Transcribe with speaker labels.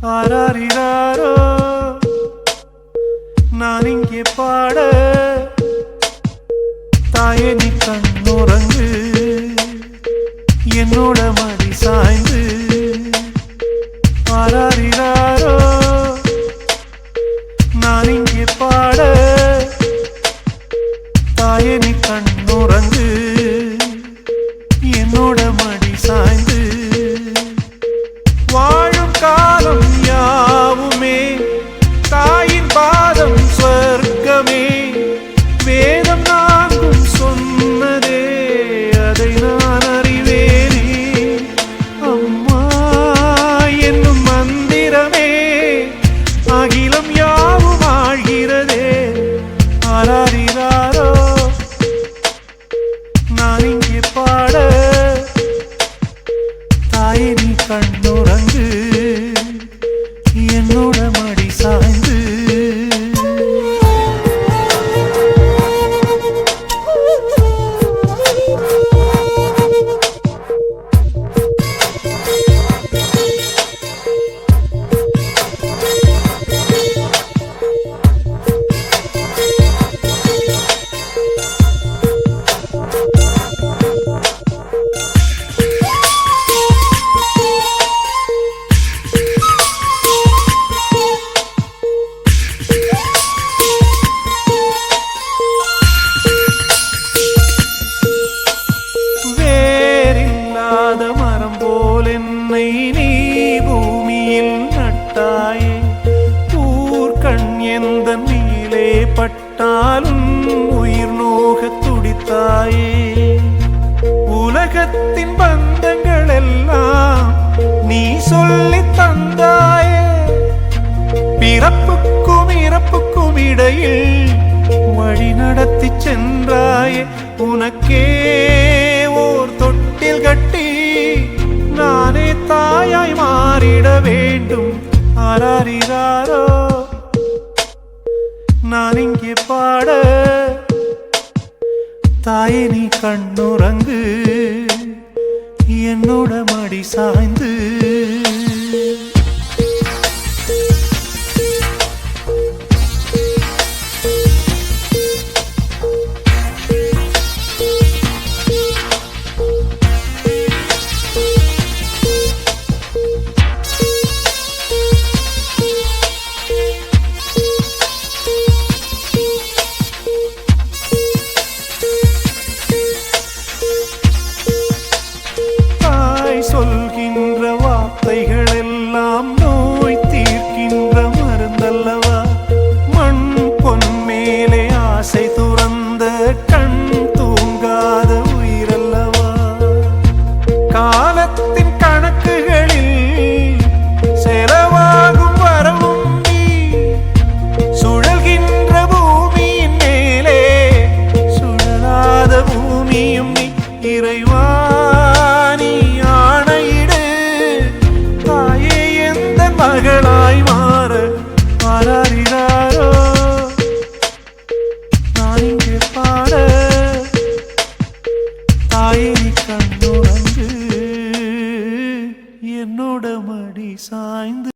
Speaker 1: ஆராரிராரோ நான் இங்கே பாட தாயே நீ கண்ணுறங்கு என்னோட மடி சாய்ந்து ஆராரிராரோ நான் இங்கே பாட தாயே நீ கண்ணுறங்கு என்னோட மடி சாய்ந்து வாழும் காலம் யாவுமே தாயின் பாதம் சொர்க்கமே வேதம் நான்கும் சொன்னதே அதை நான் அறிவேனே அம்மா என்னும் மந்திரமே அகிலம் யாவும் ஆழ்கிறதே ஆராரிராரோ நான் இங்கே பாட தாயே நீ கண்ணுறங்கு என்னோட மடி சாய்ந்து மரம் போல் என்னை நீ பூமியில் நட்டாயே ஊர்கண் எந்த நீலே பட்டாலும் உயிர் நோக துடித்தாயே உலகத்தின் பந்தங்கள் எல்லாம் நீ சொல்லி தந்தாயே பிறப்புக்கும் இறப்புக்கும் இடையில் வழி நடத்தி சென்றாயே உனக்கே ஓர் தொட்டில் கட்டி நானே தாயாய் மாறிட வேண்டும் ஆராரிராரோ நான் இங்கே பாட தாயே நீ கண்ணுறங்கு என்னோட மடி சாய்ந்து சொல்கின்ற வார்த்தைகள் எல்லாம் நோய் தீர்க்கின்ற மருந்தல்லவா மண் பொன் மேலே ஆசை துறந்த கண்